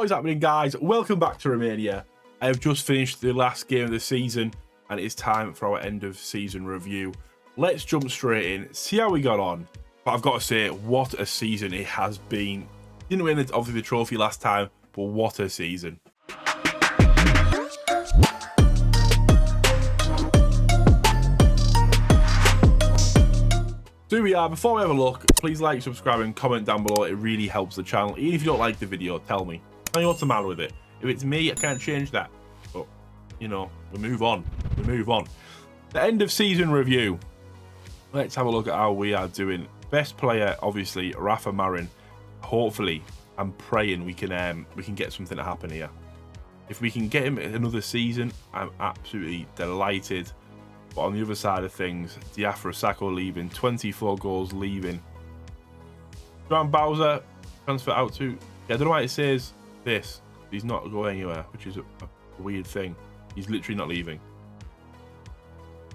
What is happening, guys? Welcome back to Romania. I have just finished the last game of the season and it's time for our end of season review. Let's jump straight in, see how we got on. But I've got to say, what a season it has been. Didn't win obviously the trophy last time, but what a season. So here we are. Before we have a look, please like, subscribe and comment down below. It really helps the channel. Even if you don't like the video, tell me. Tell me what's the matter with it. If it's me, I can't change that. But, you know, we move on. We move on. The end of season review. Let's have a look at how we are doing. Best player, obviously, Rafa Marin. Hopefully, I'm praying we can get something to happen here. If we can get him another season, I'm absolutely delighted. But on the other side of things, Diafra Sakho leaving, 24 goals leaving. Joan Bowser transfer out to, yeah, I don't know why it says this. He's not going anywhere, which is a weird thing. He's literally not leaving.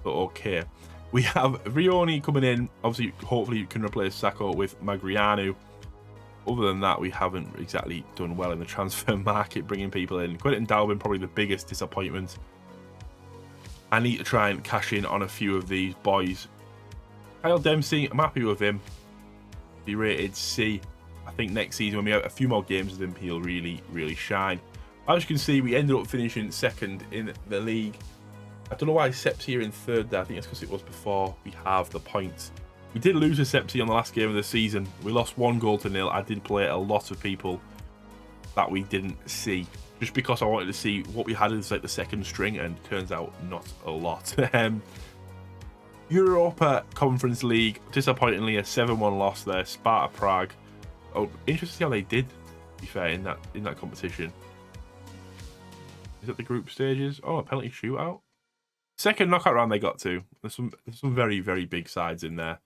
But okay. We have Rioni coming in. Obviously, hopefully you can replace Sakho with Magrianu. Other than that, we haven't exactly done well in the transfer market, bringing people in. Quentin Dalbin, probably the biggest disappointment. I need to try and cash in on a few of these boys. Kyle Dempsey, I'm happy with him. Be rated C. I think next season, when we have a few more games with him, he'll really, really shine. As you can see, we ended up finishing second in the league. I don't know why Sepsi here in third there. I think it's because it was before we have the points. We did lose to Sepsi on the last game of the season. We lost 1-0. I did play a lot of people that we didn't see, just because I wanted to see what we had as like the second string, and turns out not a lot. Europa Conference League, disappointingly a 7-1 loss there. Sparta Prague. Oh, interesting to see how they did, to be fair, in that competition. Is it the group stages? Oh, a penalty shootout. Second knockout round they got to. There's some very, very big sides in there.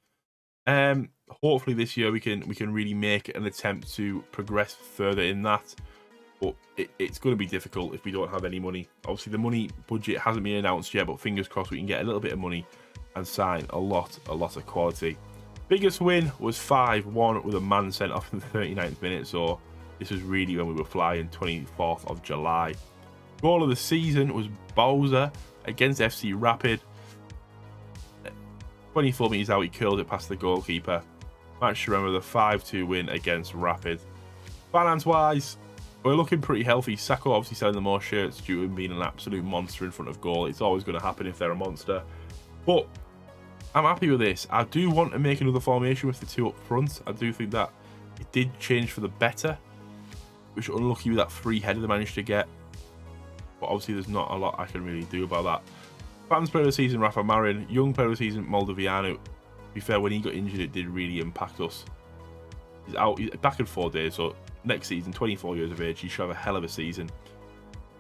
Hopefully this year we can really make an attempt to progress further in that. But it's going to be difficult if we don't have any money. Obviously, the money budget hasn't been announced yet, but fingers crossed we can get a little bit of money and sign a lot of quality. Biggest win was 5-1 with a man sent off in the 39th minute. So this was really when we were flying, 24th of July. Goal of the season was Bowser against FC Rapid. 24 metres out, he curled it past the goalkeeper. Match to remember, the 5-2 win against Rapid. Finance-wise, we're looking pretty healthy. Sakho obviously selling the more shirts due to him being an absolute monster in front of goal. It's always going to happen if they're a monster. But I'm happy with this. I do want to make another formation with the two up front. I do think that it did change for the better, which unlucky with that free header they managed to get. But obviously there's not a lot I can really do about that. Fans player of the season, Rafa Marin. Young player of the season, Moldoviano. To be fair, when he got injured, it did really impact us. He's out, he's back in 4 days, so next season, 24 years of age, he should have a hell of a season.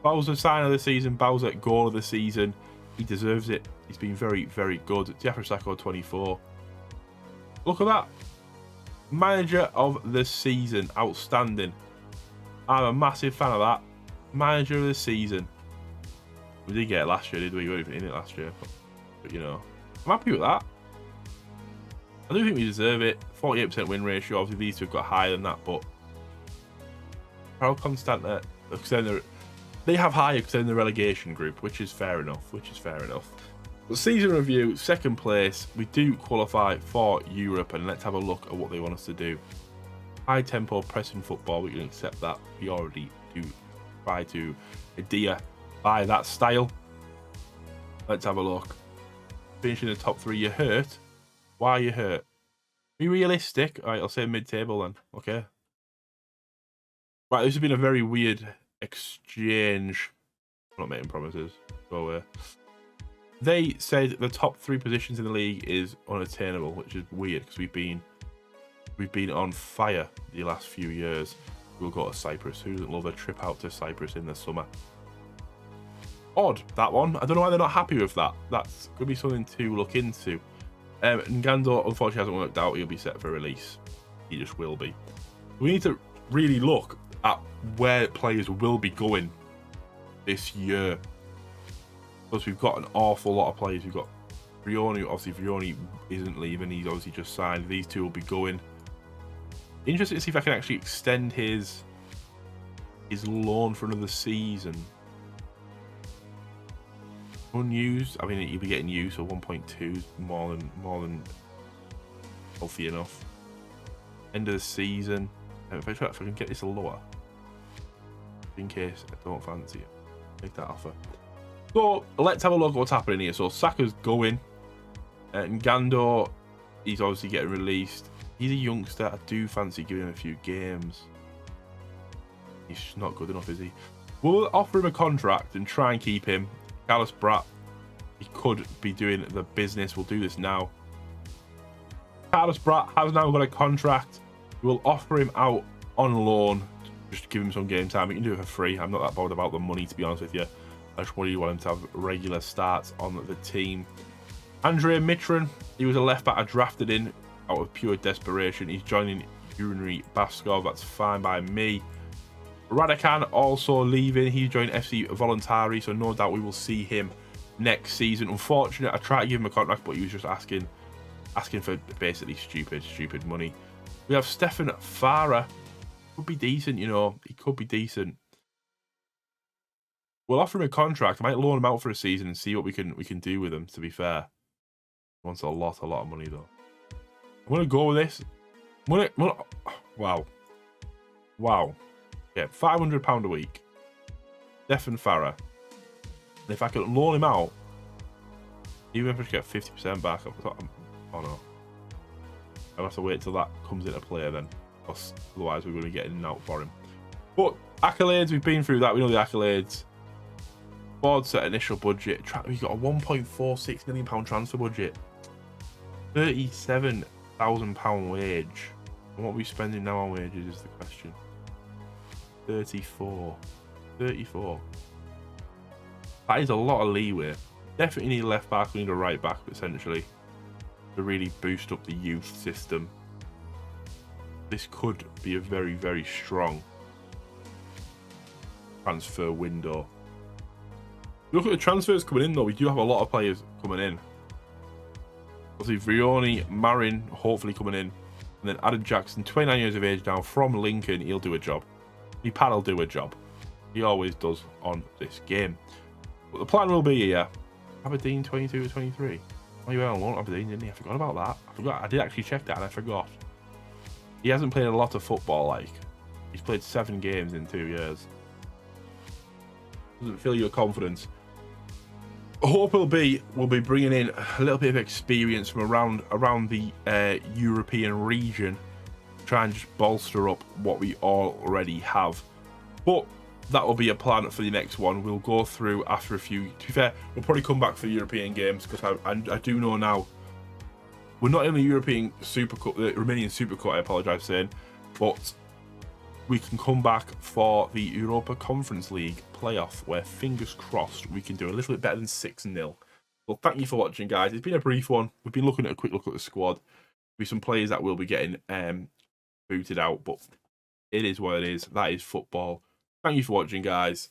Bowser, sign of the season. Bowser, goal of the season. He deserves it. He's been very, very good. Diafra Sakho, 24. Look at that. Manager of the season. Outstanding. I'm a massive fan of that. Manager of the season. We did get it last year, did we? We weren't even in it last year. But you know, I'm happy with that. I do think we deserve it. 48% win ratio. Obviously, these two have got higher than that, but Carl Constanta, they have higher because they're in the relegation group, which is fair enough. But season review, second place. We do qualify for Europe, and let's have a look at what they want us to do. High tempo pressing football. We can accept that. We already do try to adhere by that style. Let's have a look. Finishing the top 3. You're hurt. Why are you hurt? Be realistic. All right, I'll say mid-table then. Okay. Right, this has been a very weird exchange. I'm not making promises. Go away. They said the top 3 positions in the league is unattainable, which is weird because we've been on fire the last few years. We'll go to Cyprus. Who doesn't love a trip out to Cyprus in the summer? Odd, that one. I don't know why they're not happy with that. That's going to be something to look into. Ngando, unfortunately, hasn't worked out. He'll be set for release. He just will be. We need to really look at where players will be going this year. Because we've got an awful lot of players. We've got Rioni. Obviously, Rioni isn't leaving. He's obviously just signed. These two will be going. Interesting to see if I can actually extend his his loan for another season. Unused. I mean, he'll be getting used, so 1.2 is more than healthy enough. End of the season. If I can get this lower, in case I don't fancy it, make that offer. So let's have a look at what's happening here. So Saka's going, and Gando, he's obviously getting released. He's a youngster. I do fancy giving him a few games. He's not good enough, is he? We'll offer him a contract and try and keep him. Carlos Bratt, he could be doing the business. We'll do this now. Carlos Bratt has now got a contract. We'll offer him out on loan. Just give him some game time. We can do it for free. I'm not that bothered about the money, to be honest with you. I just really want him to have regular starts on the team. Andrea Mitran, he was a left back I drafted in out of pure desperation. He's joining Urinary Baskov. That's fine by me. Radakan also leaving. He joined FC Voluntari, so no doubt we will see him next season. Unfortunate, I tried to give him a contract, but he was just asking for basically stupid money. We have Stefan Farah. Could be decent, you know. He could be decent. We'll offer him a contract. I might loan him out for a season and see what we can do with him, to be fair. He wants a lot of money, though. I'm going to go with this. Wow. Yeah, £500 a week. Stefan Farah. And if I can loan him out, even if I get 50% back, oh no. I'll have to wait till that comes into play then. Otherwise, we're going to get in and out for him. But accolades, we've been through that. We know the accolades. Board set initial budget. We've got a £1.46 million transfer budget. £37,000 wage. And what are we spending now on wages is the question. 34. That is a lot of leeway. Definitely need a left back. We need a right back, essentially, to really boost up the youth system. This could be a very, very strong transfer window. Look at the transfers coming in, though. We do have a lot of players coming in. Obviously, Vrioni, Marin, hopefully coming in. And then Adam Jackson, 29 years of age now, from Lincoln. He'll do a job. Pad will do a job. He always does on this game. But the plan will be here. Aberdeen 22 to 23. Oh, you went on loan Aberdeen, didn't he? I forgot about that. I did actually check that and I forgot. He hasn't played a lot of football, like. He's played 7 games in 2 years. Doesn't fill your confidence. Hope we'll be bringing in a little bit of experience from around the European region. Try and just bolster up what we already have. But that will be a plan for the next one. We'll go through after a few. To be fair, we'll probably come back for the European games because I do know now we're not in the European Super Cup, the Romanian Super Cup. I apologise for saying, but we can come back for the Europa Conference League playoff, where fingers crossed we can do a little bit better than 6-0. Well, thank you for watching, guys. It's been a brief one. We've been looking at a quick look at the squad. With some players that will be getting booted out, but it is what it is. That is football. Thank you for watching, guys.